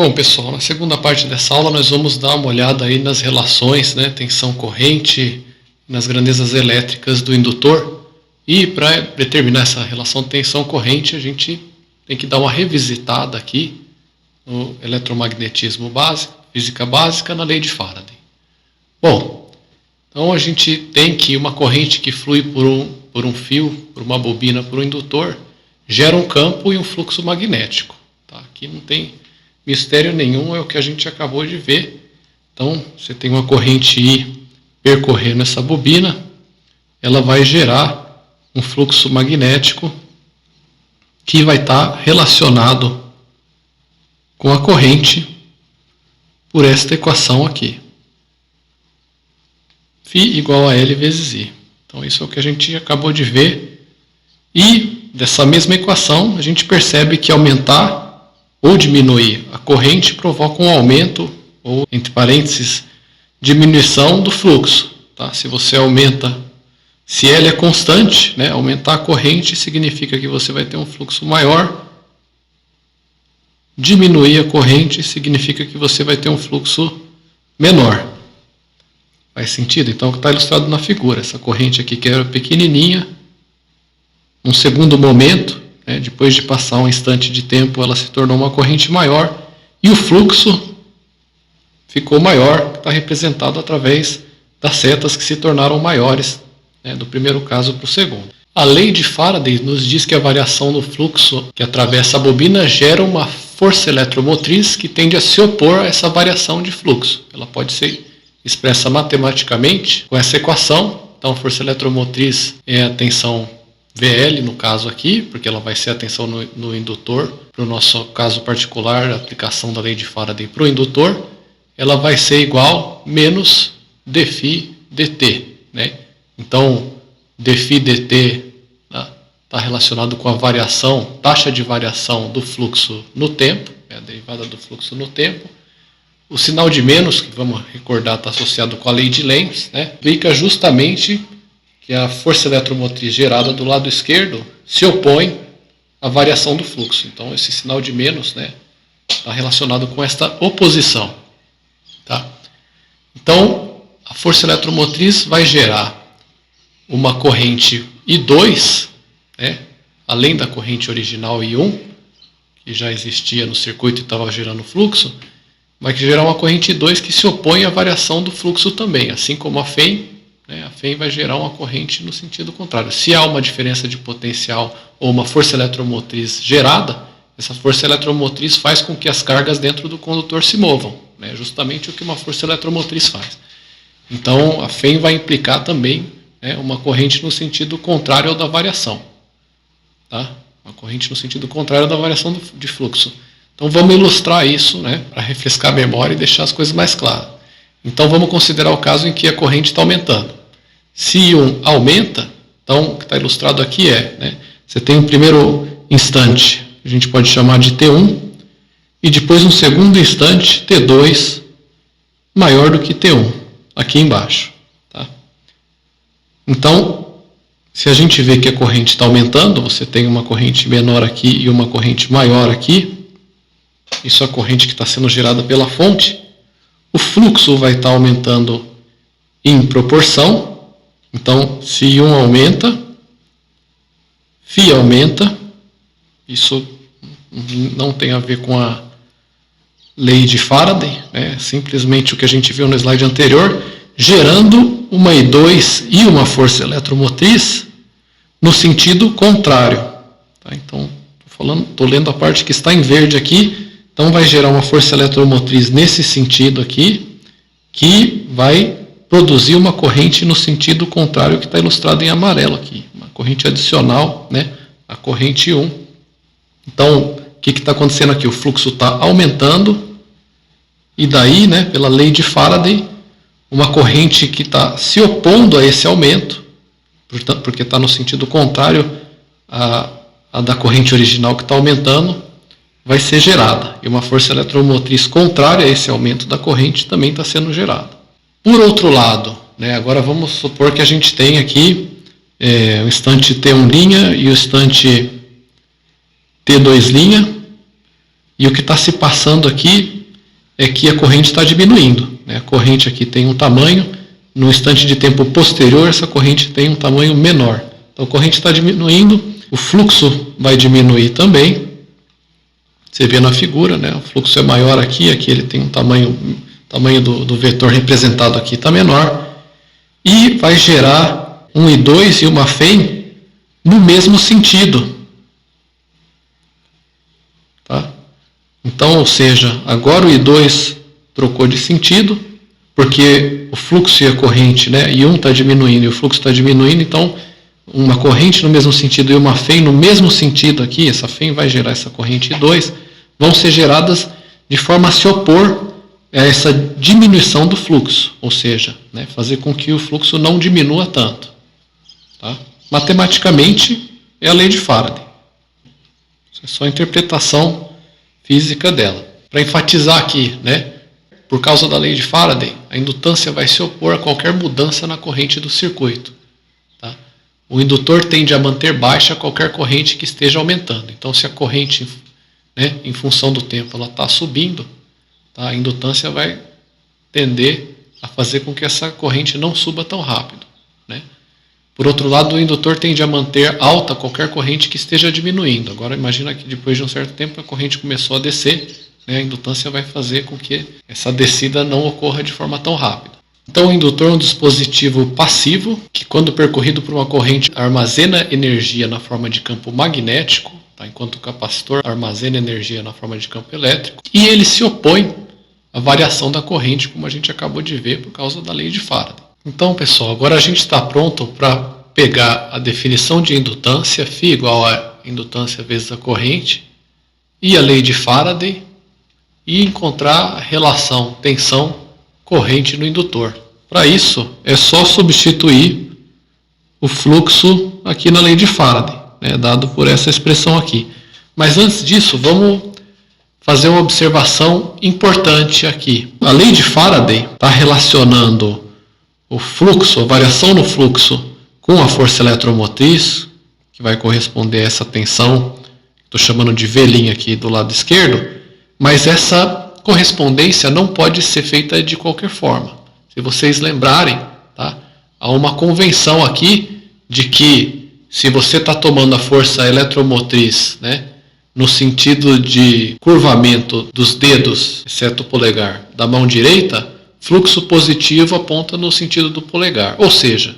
Bom, pessoal, na segunda parte dessa aula nós vamos dar uma olhada aí nas relações, né, tensão corrente, nas grandezas elétricas do indutor. E para determinar essa relação tensão corrente, a gente tem que dar uma revisitada aqui no eletromagnetismo básico, física básica, na lei de Faraday. Bom, então a gente tem que uma corrente que flui por um fio, por uma bobina, por um indutor, gera um campo e um fluxo magnético. Tá? Aqui não tem mistério nenhum, é o que a gente acabou de ver. Então, você tem uma corrente I percorrendo essa bobina, ela vai gerar um fluxo magnético que vai estar relacionado com a corrente por esta equação aqui. Φ igual a L vezes I. Então, isso é o que a gente acabou de ver. E, dessa mesma equação, a gente percebe que aumentar ou diminuir a corrente provoca um aumento, ou, entre parênteses, diminuição do fluxo. Tá? Se você aumenta, se L é constante, né, aumentar a corrente significa que você vai ter um fluxo maior. Diminuir a corrente significa que você vai ter um fluxo menor. Faz sentido? Então, está ilustrado na figura. Essa corrente aqui que era pequenininha, num segundo momento, depois de passar um instante de tempo, ela se tornou uma corrente maior e o fluxo ficou maior, que está representado através das setas que se tornaram maiores, do primeiro caso para o segundo. A lei de Faraday nos diz que a variação no fluxo que atravessa a bobina gera uma força eletromotriz que tende a se opor a essa variação de fluxo. Ela pode ser expressa matematicamente com essa equação. Então, a força eletromotriz é a tensão VL, no caso aqui, porque ela vai ser a tensão no indutor. Para o nosso caso particular, a aplicação da lei de Faraday para o indutor, ela vai ser igual menos dφ dt. Então, dφ dt está relacionado com a variação, taxa de variação do fluxo no tempo, a derivada do fluxo no tempo. O sinal de menos, que vamos recordar, está associado com a lei de Lenz, explica justamente que a força eletromotriz gerada do lado esquerdo se opõe à variação do fluxo. Então, esse sinal de menos está relacionado com esta oposição. Tá? Então, a força eletromotriz vai gerar uma corrente I2, além da corrente original I1, que já existia no circuito e estava gerando fluxo, vai gerar uma corrente I2 que se opõe à variação do fluxo também, assim como a FEM. A FEM vai gerar uma corrente no sentido contrário. Se há uma diferença de potencial ou uma força eletromotriz gerada, essa força eletromotriz faz com que as cargas dentro do condutor se movam. Justamente o que uma força eletromotriz faz. Então, a FEM vai implicar também uma corrente no sentido contrário ao da variação. Tá? Uma corrente no sentido contrário da variação de fluxo. Então, vamos ilustrar isso para refrescar a memória e deixar as coisas mais claras. Então, vamos considerar o caso em que a corrente está aumentando. Se I1 aumenta, então o que está ilustrado aqui você tem um primeiro instante, a gente pode chamar de T1, e depois um segundo instante, T2, maior do que T1, aqui embaixo. Tá? Então, se a gente vê que a corrente está aumentando, você tem uma corrente menor aqui e uma corrente maior aqui, isso é a corrente que está sendo gerada pela fonte, o fluxo vai estar aumentando em proporção. Então, se I1 aumenta, Φ aumenta, isso não tem a ver com a lei de Faraday, simplesmente o que a gente viu no slide anterior, gerando uma I2 e uma força eletromotriz no sentido contrário. Tá? Então, estou lendo a parte que está em verde aqui, então vai gerar uma força eletromotriz nesse sentido aqui, que vai produzir uma corrente no sentido contrário que está ilustrado em amarelo aqui. Uma corrente adicional, a corrente I1. Então, o que está acontecendo aqui? O fluxo está aumentando e daí, pela lei de Faraday, uma corrente que está se opondo a esse aumento, porque está no sentido contrário à da corrente original que está aumentando, vai ser gerada. E uma força eletromotriz contrária a esse aumento da corrente também está sendo gerada. Por outro lado, agora vamos supor que a gente tem aqui o instante T1' e o instante T2', E o que está se passando aqui é que a corrente está diminuindo, né? A corrente aqui tem um tamanho, no instante de tempo posterior essa corrente tem um tamanho menor. Então a corrente está diminuindo, o fluxo vai diminuir também. Você vê na figura, né? O fluxo é maior aqui ele tem um tamanho do vetor representado aqui está menor. E vai gerar um I2 e uma FEM no mesmo sentido. Tá? Então, ou seja, agora o I2 trocou de sentido, porque o fluxo e a corrente, né, I1 está diminuindo e o fluxo está diminuindo, então uma corrente no mesmo sentido e uma FEM no mesmo sentido aqui, essa FEM vai gerar essa corrente I2, vão ser geradas de forma a se opor a essa diminuição do fluxo, ou seja, né, fazer com que o fluxo não diminua tanto. Tá? Matematicamente, é a lei de Faraday. Isso é só a interpretação física dela. Para enfatizar aqui, né, por causa da lei de Faraday, a indutância vai se opor a qualquer mudança na corrente do circuito. Tá? O indutor tende a manter baixa qualquer corrente que esteja aumentando. Então, se a corrente, né, em função do tempo, ela está subindo, tá, a indutância vai tender a fazer com que essa corrente não suba tão rápido. Né? Por outro lado, o indutor tende a manter alta qualquer corrente que esteja diminuindo. Agora, imagina que depois de um certo tempo a corrente começou a descer, né, a indutância vai fazer com que essa descida não ocorra de forma tão rápida. Então, o indutor é um dispositivo passivo que, quando percorrido por uma corrente, armazena energia na forma de campo magnético, tá, enquanto o capacitor armazena energia na forma de campo elétrico, e ele se opõe à variação da corrente, como a gente acabou de ver por causa da lei de Faraday. Então, pessoal, agora a gente está pronto para pegar a definição de indutância, φ igual a indutância vezes a corrente, e a lei de Faraday, e encontrar a relação tensão-corrente no indutor. Para isso, é só substituir o fluxo aqui na lei de Faraday, né, dado por essa expressão aqui. Mas antes disso, vamos fazer uma observação importante aqui. A lei de Faraday está relacionando o fluxo, a variação no fluxo, com a força eletromotriz, que vai corresponder a essa tensão, estou chamando de V' aqui do lado esquerdo, mas essa correspondência não pode ser feita de qualquer forma. Se vocês lembrarem, tá, há uma convenção aqui de que se você está tomando a força eletromotriz, né, no sentido de curvamento dos dedos, exceto o polegar, da mão direita, fluxo positivo aponta no sentido do polegar. Ou seja,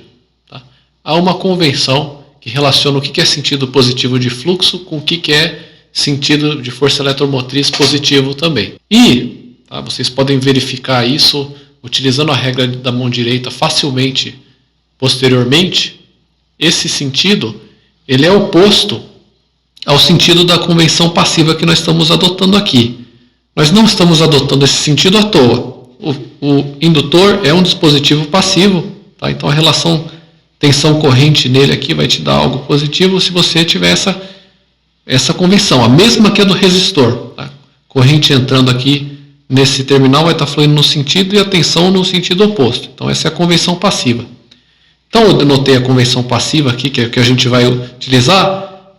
tá, há uma convenção que relaciona o que é sentido positivo de fluxo com o que é sentido de força eletromotriz positivo também. E tá, vocês podem verificar isso utilizando a regra da mão direita facilmente posteriormente. Esse sentido ele é oposto ao sentido da convenção passiva que nós estamos adotando aqui. Nós não estamos adotando esse sentido à toa. O indutor é um dispositivo passivo, tá? Então a relação tensão-corrente nele aqui vai te dar algo positivo se você tiver essa convenção, a mesma que a do resistor. Tá? Corrente entrando aqui nesse terminal vai estar fluindo no sentido e a tensão no sentido oposto. Então essa é a convenção passiva. Então eu denotei a convenção passiva aqui, que é que a gente vai utilizar,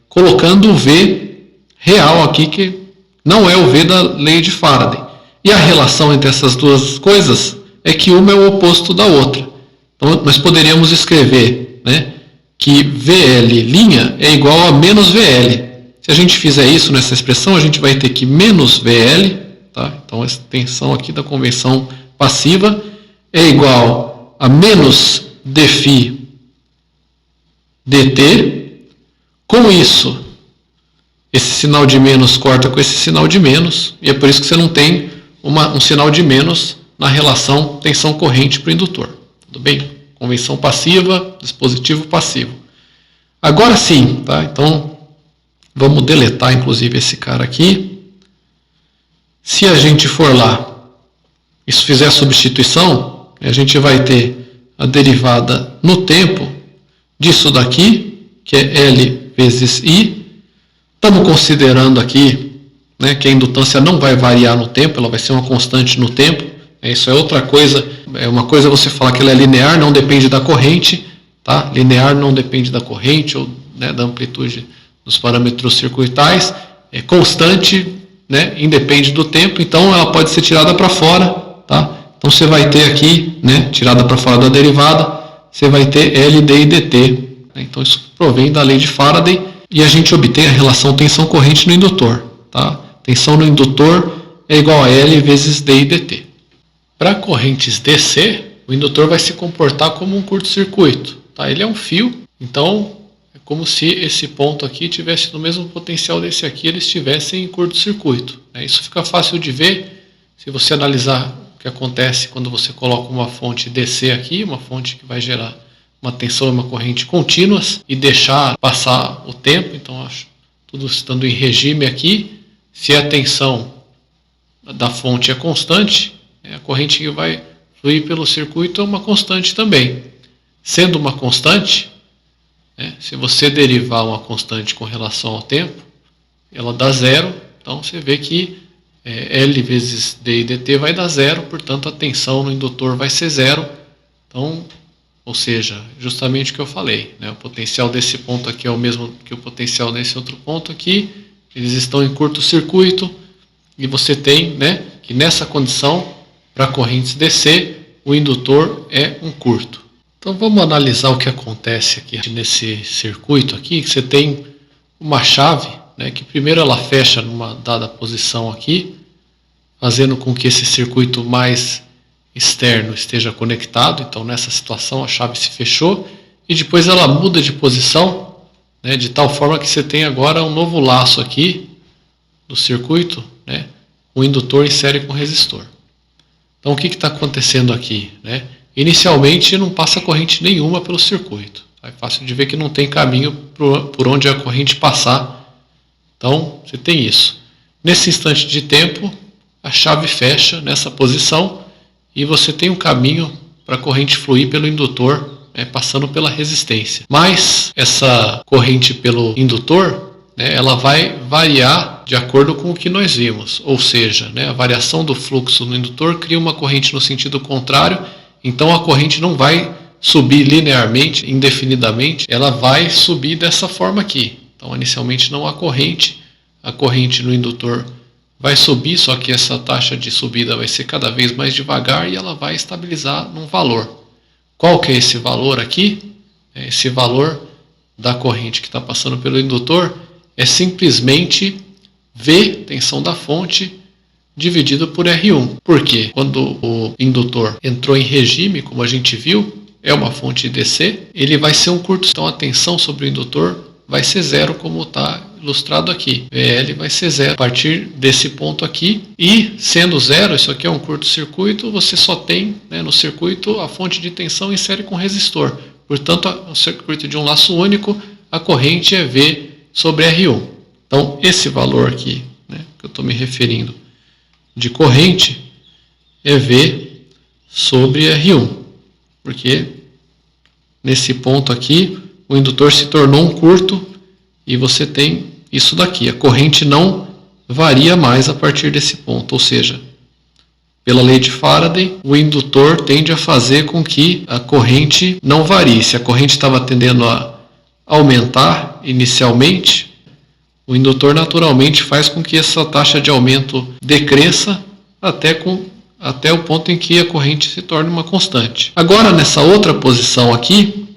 colocando o V real aqui, que não é o V da lei de Faraday. E a relação entre essas duas coisas é que uma é o oposto da outra. Então nós poderíamos escrever, né, que VL' é igual a menos VL. Se a gente fizer isso nessa expressão, a gente vai ter que menos VL, tá? Então essa tensão aqui da convenção passiva é igual a menos dφ dt. Com isso, esse sinal de menos corta com esse sinal de menos, e é por isso que você não tem um sinal de menos na relação tensão-corrente para o indutor. Tudo bem? Convenção passiva, dispositivo passivo. Agora sim, tá? Então, vamos deletar inclusive esse cara aqui. Se a gente for lá, isso fizer a substituição, a gente vai ter a derivada no tempo disso daqui, que é L vezes I. Estamos considerando aqui, né, que a indutância não vai variar no tempo, ela vai ser uma constante no tempo. Isso é outra coisa. É uma coisa você falar que ela é linear, não depende da corrente. Tá? Linear não depende da corrente ou, né, da amplitude dos parâmetros circuitais. constante, né, independe do tempo, então ela pode ser tirada para fora, tá? Então você vai ter aqui, né, tirada para fora da derivada, você vai ter L, D e dt. Então isso provém da lei de Faraday e a gente obtém a relação tensão-corrente no indutor, tá? Tensão no indutor é igual a L vezes D e dt. Para correntes DC, o indutor vai se comportar como um curto-circuito, tá? Ele é um fio, então é como se esse ponto aqui tivesse no mesmo potencial desse aqui, eles estivessem em curto-circuito. Isso fica fácil de ver se você analisar o que acontece quando você coloca uma fonte DC aqui, uma fonte que vai gerar uma tensão e uma corrente contínuas e deixar passar o tempo. Então, acho tudo estando em regime aqui, se a tensão da fonte é constante, a corrente que vai fluir pelo circuito é uma constante também. Sendo uma constante, se você derivar uma constante com relação ao tempo, ela dá zero. Então você vê que L vezes D e dt vai dar zero, portanto a tensão no indutor vai ser zero. Então, ou seja, justamente o que eu falei, o potencial desse ponto aqui é o mesmo que o potencial desse outro ponto aqui, eles estão em curto-circuito, e você tem, que nessa condição, para correntes DC, o indutor é um curto. Então vamos analisar o que acontece aqui nesse circuito aqui, que você tem uma chave, que primeiro ela fecha numa dada posição aqui, fazendo com que esse circuito mais externo esteja conectado. Então nessa situação a chave se fechou e depois ela muda de posição, de tal forma que você tem agora um novo laço aqui do circuito, o indutor em série com o resistor. Então o que está acontecendo aqui? Inicialmente não passa corrente nenhuma pelo circuito. É fácil de ver que não tem caminho por onde a corrente passar. Então você tem isso. Nesse instante de tempo, a chave fecha nessa posição e você tem um caminho para a corrente fluir pelo indutor, passando pela resistência. Mas essa corrente pelo indutor, ela vai variar de acordo com o que nós vimos. Ou seja, a variação do fluxo no indutor cria uma corrente no sentido contrário. Então a corrente não vai subir linearmente, indefinidamente, ela vai subir dessa forma aqui. Então inicialmente não há corrente, a corrente no indutor vai subir, só que essa taxa de subida vai ser cada vez mais devagar e ela vai estabilizar num valor. Qual que é esse valor aqui? Esse valor da corrente que está passando pelo indutor é simplesmente V, tensão da fonte, dividido por R1. Por quê? Quando o indutor entrou em regime, como a gente viu, é uma fonte DC, ele vai ser um curto. Então a tensão sobre o indutor vai ser zero, como está ilustrado aqui. VL vai ser zero a partir desse ponto aqui. E sendo zero, isso aqui é um curto-circuito, você só tem no circuito a fonte de tensão em série com resistor. Portanto, o circuito de um laço único, a corrente é V sobre R1. Então esse valor aqui, que eu estou me referindo, de corrente é V sobre R1, porque nesse ponto aqui o indutor se tornou um curto e você tem isso daqui. A corrente não varia mais a partir desse ponto, ou seja, pela lei de Faraday, o indutor tende a fazer com que a corrente não varie. Se a corrente estava tendendo a aumentar inicialmente, o indutor naturalmente faz com que essa taxa de aumento decresça até o ponto em que a corrente se torne uma constante. Agora, nessa outra posição aqui,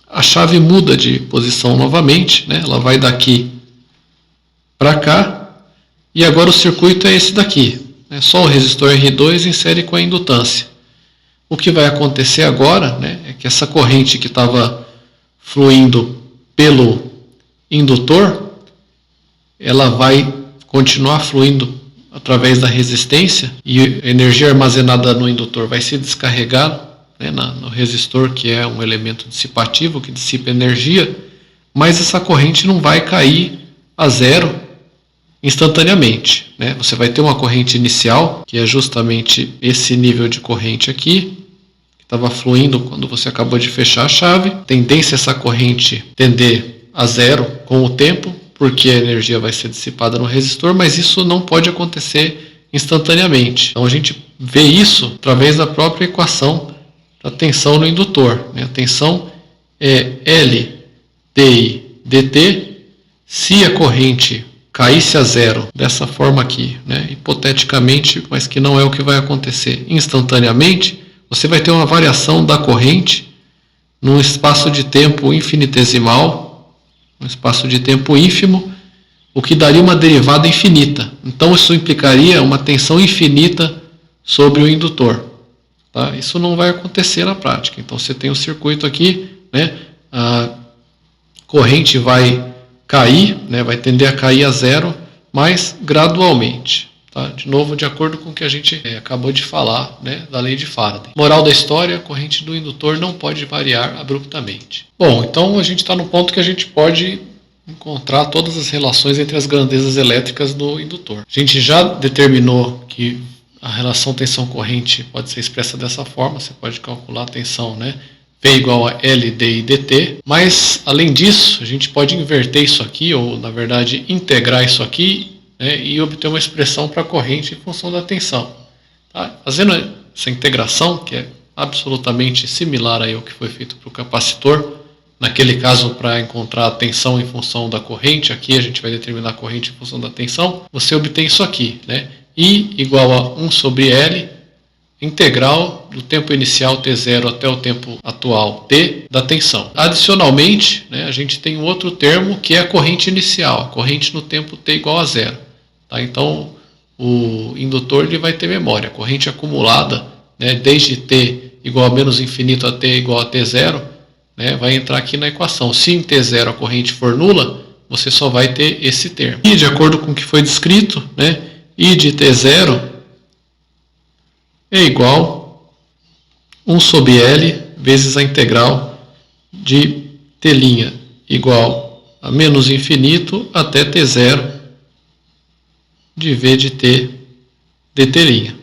a chave muda de posição novamente, ela vai daqui para cá, e agora o circuito é esse daqui, só o resistor R2 em série com a indutância. O que vai acontecer agora é que essa corrente que estava fluindo pelo indutor, ela vai continuar fluindo através da resistência e a energia armazenada no indutor vai se descarregar no resistor, que é um elemento dissipativo que dissipa energia, mas essa corrente não vai cair a zero instantaneamente. Você vai ter uma corrente inicial, que é justamente esse nível de corrente aqui, que estava fluindo quando você acabou de fechar a chave. Tendência essa corrente tender a zero com o tempo, porque a energia vai ser dissipada no resistor, mas isso não pode acontecer instantaneamente. Então a gente vê isso através da própria equação da tensão no indutor. A tensão é L, DI, dt. Se a corrente caísse a zero, dessa forma aqui, né? Hipoteticamente, mas que não é o que vai acontecer instantaneamente, você vai ter uma variação da corrente num espaço de tempo infinitesimal, um espaço de tempo ínfimo, o que daria uma derivada infinita. Então isso implicaria uma tensão infinita sobre o indutor. Tá? Isso não vai acontecer na prática. Então você tem um circuito aqui, né? A corrente vai cair, né? Vai tender a cair a zero, mas gradualmente. Tá? De novo, de acordo com o que a gente acabou de falar, né? Da lei de Faraday. Moral da história, a corrente do indutor não pode variar abruptamente. Bom, então a gente está no ponto que a gente pode encontrar todas as relações entre as grandezas elétricas do indutor. A gente já determinou que a relação tensão-corrente pode ser expressa dessa forma, você pode calcular a tensão, né? V igual a L, D e dt, mas além disso, a gente pode inverter isso aqui, ou na verdade integrar isso aqui, né? E obter uma expressão para a corrente em função da tensão. Tá? Fazendo essa integração, que é absolutamente similar aí ao que foi feito para o capacitor, naquele caso, para encontrar a tensão em função da corrente, aqui a gente vai determinar a corrente em função da tensão, você obtém isso aqui, né? I igual a 1 sobre L, integral do tempo inicial t0 até o tempo atual t da tensão. Adicionalmente, né, a gente tem um outro termo que é a corrente inicial, a corrente no tempo t igual a zero. Tá? Então, o indutor ele vai ter memória, a corrente acumulada, né, desde t igual a menos infinito a t igual a t0, né, vai entrar aqui na equação. Se em t0 a corrente for nula, você só vai ter esse termo. E de acordo com o que foi descrito, né, I de t0 é igual a 1 sobre L vezes a integral de t' igual a menos infinito até t0 de V de t dt'.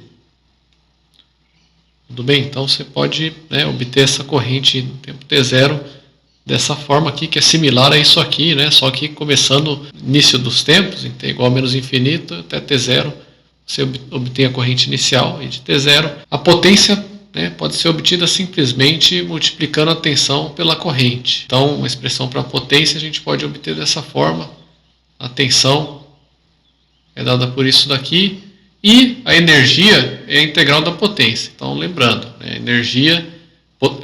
Tudo bem? Então você pode, né, obter essa corrente no tempo t0 dessa forma aqui, que é similar a isso aqui, né? Só que começando no início dos tempos, em t igual a menos infinito até t0, você obtém a corrente inicial, e de t0. A potência, né, pode ser obtida simplesmente multiplicando a tensão pela corrente. Então, uma expressão para a potência a gente pode obter dessa forma. A tensão é dada por isso daqui, e a energia é a integral da potência. Então, lembrando, né, a energia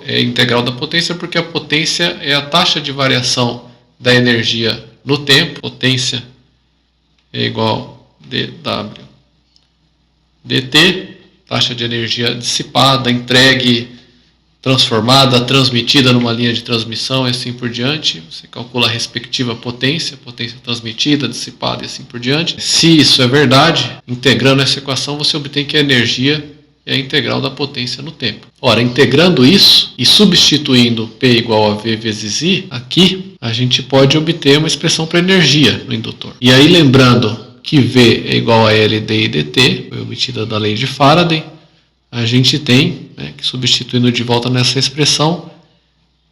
é a integral da potência porque a potência é a taxa de variação da energia no tempo. Potência é igual a dW dt, taxa de energia dissipada, entregue, transformada, transmitida numa linha de transmissão e assim por diante. Você calcula a respectiva potência, potência transmitida, dissipada e assim por diante. Se isso é verdade, integrando essa equação, você obtém que a energia é a integral da potência no tempo. Ora, integrando isso e substituindo P igual a V vezes I, aqui a gente pode obter uma expressão para energia no indutor. E aí, lembrando que V é igual a L, D e dt, foi obtida da lei de Faraday, a gente tem, né, que substituindo de volta nessa expressão,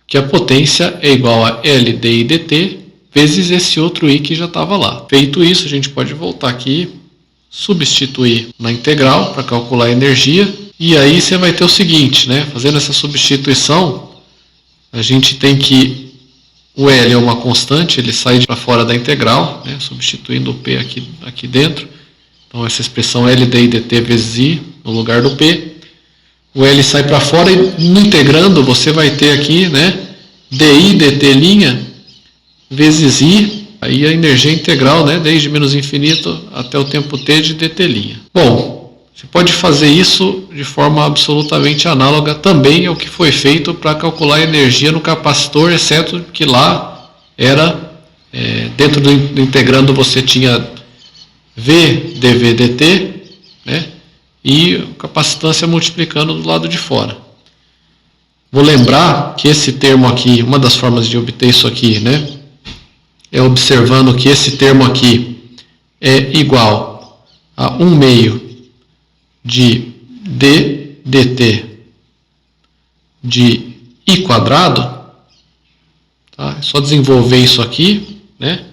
que a potência é igual a L, D e dt vezes esse outro I que já estava lá. Feito isso, a gente pode voltar aqui, substituir na integral para calcular a energia, e aí você vai ter o seguinte, né, fazendo essa substituição, a gente tem que o L é uma constante, ele sai para fora da integral, né, substituindo o P aqui dentro. Então essa expressão L, D e dt vezes I no lugar do P. O L sai para fora e integrando você vai ter aqui, né, DI dt' vezes I, aí a energia integral, né, desde menos infinito até o tempo t de dt'. Bom, você pode fazer isso de forma absolutamente análoga também ao que foi feito para calcular a energia no capacitor, exceto que lá era, dentro do integrando você tinha V dV dt, né, e capacitância multiplicando do lado de fora. Vou lembrar que esse termo aqui, uma das formas de obter isso aqui, né, é observando que esse termo aqui é igual a 1 meio de d dt de I quadrado, tá? É só desenvolver isso aqui, né?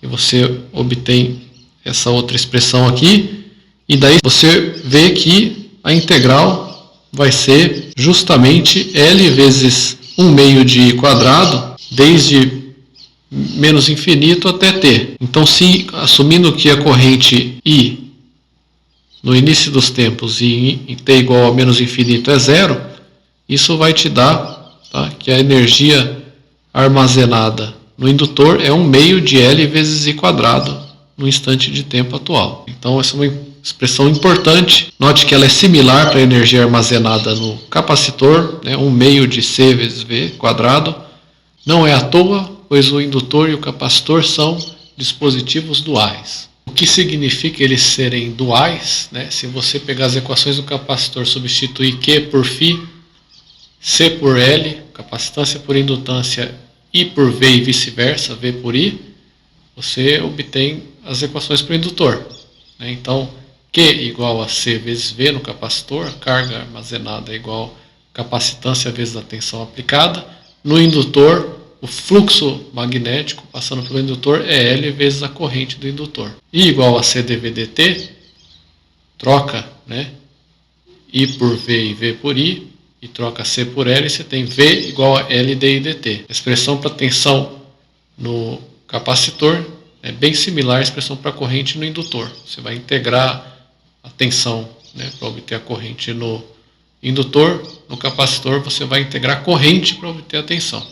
Que você obtém essa outra expressão aqui, e daí você vê que a integral vai ser justamente L vezes 1 meio de I quadrado, desde menos infinito até T. Então, se assumindo que a corrente I no início dos tempos e em T igual a menos infinito é zero, isso vai te dar, tá, que a energia armazenada no indutor é 1/2 de L vezes I quadrado no instante de tempo atual. Então, essa é uma expressão importante. Note que ela é similar para a energia armazenada no capacitor, né, 1/2 de C vezes V quadrado. Não é à toa, pois o indutor e o capacitor são dispositivos duais. O que significa eles serem duais, né? Se você pegar as equações do capacitor, substituir Q por φ, C por L, capacitância por indutância, I por V e vice-versa, V por I, você obtém as equações para o indutor, né? Então, Q igual a C vezes V no capacitor, a carga armazenada é igual a capacitância vezes a tensão aplicada. No indutor, o fluxo magnético passando pelo indutor é L vezes a corrente do indutor. I igual a C dV dt, troca, né, I por V e V por I, e troca C por L, você tem V igual a L dI dt. A expressão para tensão no capacitor é bem similar à expressão para corrente no indutor. Você vai integrar a tensão, né, para obter a corrente no indutor. No capacitor você vai integrar a corrente para obter a tensão.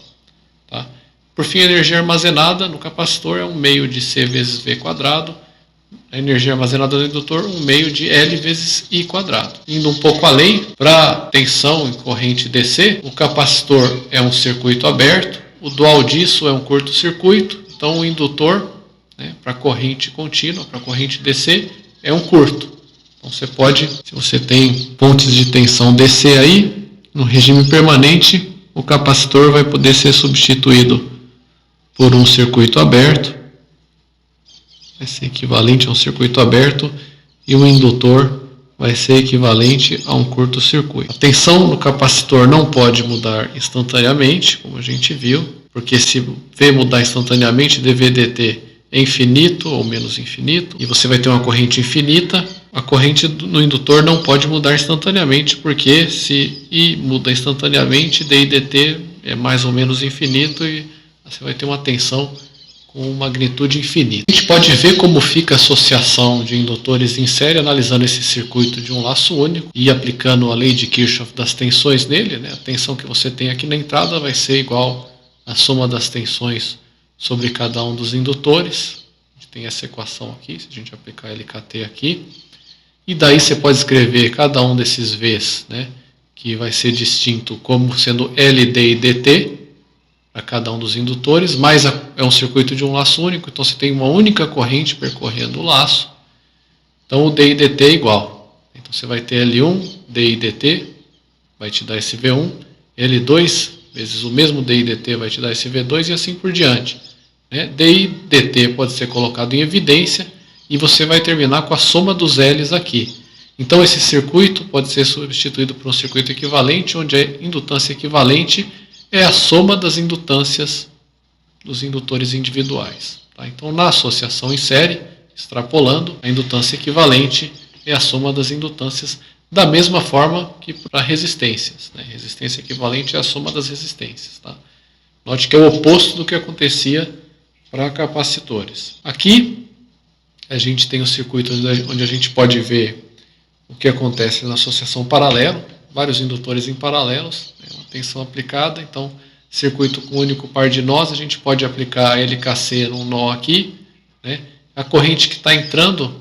Tá? Por fim, a energia armazenada no capacitor é 1/2 de C vezes V quadrado. A energia armazenada no indutor, 1/2 de L vezes I quadrado. Indo um pouco além, para tensão em corrente DC, o capacitor é um circuito aberto, o dual disso é um curto-circuito, então o indutor, né, para corrente contínua, para corrente DC, é um curto. Então você pode, se você tem pontes de tensão DC aí, no regime permanente, o capacitor vai poder ser substituído por um circuito aberto, vai ser equivalente a um circuito aberto, e o indutor vai ser equivalente a um curto-circuito. A tensão no capacitor não pode mudar instantaneamente, como a gente viu, porque se V mudar instantaneamente, dV dt é infinito ou menos infinito, e você vai ter uma corrente infinita. A corrente no indutor não pode mudar instantaneamente, porque se I muda instantaneamente, dI dt é mais ou menos infinito, e você vai ter uma tensão com magnitude infinita. A gente pode ver como fica a associação de indutores em série, analisando esse circuito de um laço único e aplicando a lei de Kirchhoff das tensões nele, né? A tensão que você tem aqui na entrada vai ser igual à soma das tensões sobre cada um dos indutores. A gente tem essa equação aqui, se a gente aplicar LKT aqui. E daí você pode escrever cada um desses V's, né, que vai ser distinto como sendo LD e DT para cada um dos indutores, mas é um circuito de um laço único, então você tem uma única corrente percorrendo o laço. Então o D e DT é igual. Então você vai ter L1, D e DT, vai te dar esse V1, L2 vezes o mesmo D e DT vai te dar esse V2 e assim por diante, né? D e DT pode ser colocado em evidência, e você vai terminar com a soma dos L's aqui. Então esse circuito pode ser substituído por um circuito equivalente, onde a indutância equivalente é a soma das indutâncias dos indutores individuais. Tá? Então na associação em série, extrapolando, a indutância equivalente é a soma das indutâncias, da mesma forma que para resistências, né? Resistência equivalente é a soma das resistências. Tá? Note que é o oposto do que acontecia para capacitores. Aqui a gente tem um circuito onde a gente pode ver o que acontece na associação paralelo, vários indutores em paralelos, né, uma tensão aplicada. Então, circuito com único par de nós, a gente pode aplicar a LKC num nó aqui, né, a corrente que está entrando,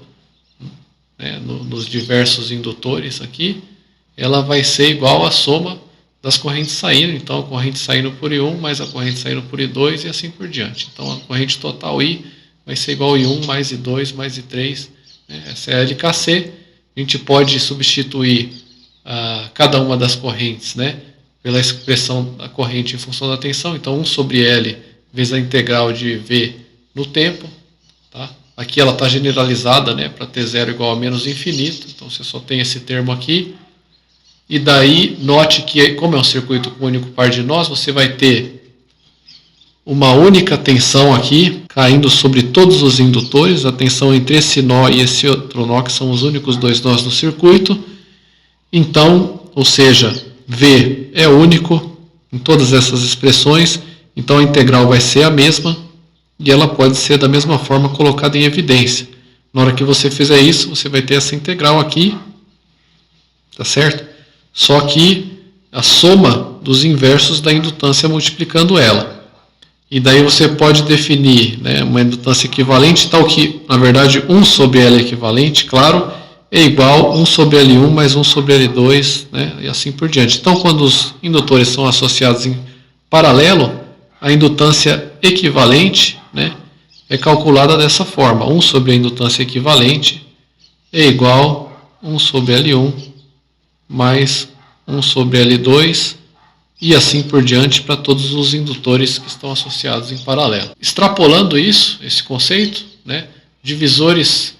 né, nos diversos indutores aqui, ela vai ser igual à soma das correntes saindo. Então, a corrente saindo por I1 mais a corrente saindo por I2 e assim por diante. Então, a corrente total I vai ser igual a I1 mais I2 mais I3, né? Essa é a LKC. A gente pode substituir cada uma das correntes, né, pela expressão da corrente em função da tensão. Então 1 sobre L vezes a integral de V no tempo. Tá? Aqui ela está generalizada, né, para T0 igual a menos infinito, então você só tem esse termo aqui. E daí, note que, como é um circuito com único par de nós, você vai ter uma única tensão aqui, caindo sobre todos os indutores, a tensão entre esse nó e esse outro nó, que são os únicos dois nós do circuito. Então, ou seja, V é único em todas essas expressões, então a integral vai ser a mesma, e ela pode ser da mesma forma colocada em evidência. Na hora que você fizer isso, você vai ter essa integral aqui, tá certo? Só que a soma dos inversos da indutância multiplicando ela. E daí você pode definir, né, uma indutância equivalente, tal que, na verdade, 1 sobre L equivalente, claro, é igual a 1 sobre L1 mais 1 sobre L2, né, e assim por diante. Então, quando os indutores são associados em paralelo, a indutância equivalente, né, é calculada dessa forma. 1 sobre a indutância equivalente é igual a 1 sobre L1 mais 1 sobre L2 e assim por diante para todos os indutores que estão associados em paralelo. Extrapolando isso, esse conceito, né, divisores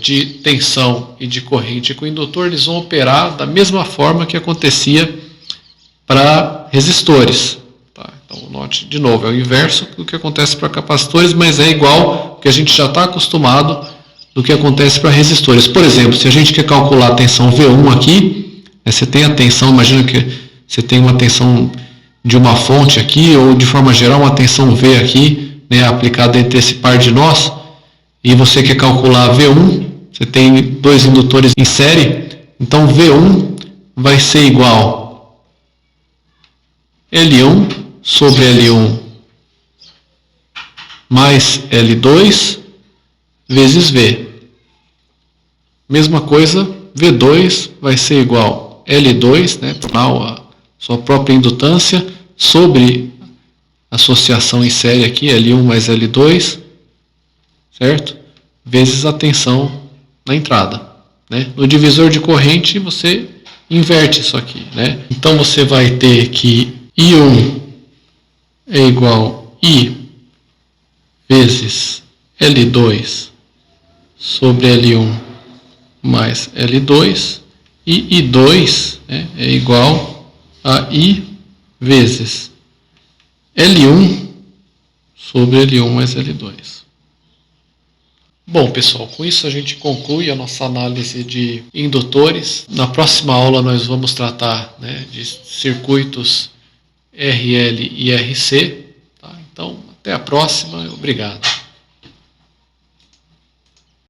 de tensão e de corrente com indutor, eles vão operar da mesma forma que acontecia para resistores. Tá? Então, note, de novo, é o inverso do que acontece para capacitores, mas é igual ao que a gente já está acostumado do que acontece para resistores. Por exemplo, se a gente quer calcular a tensão V1 aqui, você tem a tensão, imagina que você tem uma tensão de uma fonte aqui, ou de forma geral uma tensão V aqui, né, aplicada entre esse par de nós, e você quer calcular V1, você tem dois indutores em série, então V1 vai ser igual L1 sobre L1 mais L2 vezes V. Mesma coisa, V2 vai ser igual L2, né, a sua própria indutância, sobre associação em série aqui, L1 mais L2, certo? Vezes a tensão na entrada. Né? No divisor de corrente, você inverte isso aqui. Né? Então, você vai ter que I1 é igual a I vezes L2 sobre L1 mais L2, e I2, né, é igual a I vezes L1 sobre L1 mais L2. Bom, pessoal, com isso a gente conclui a nossa análise de indutores. Na próxima aula nós vamos tratar, né, de circuitos RL e RC. Tá? Então, até a próxima. Obrigado.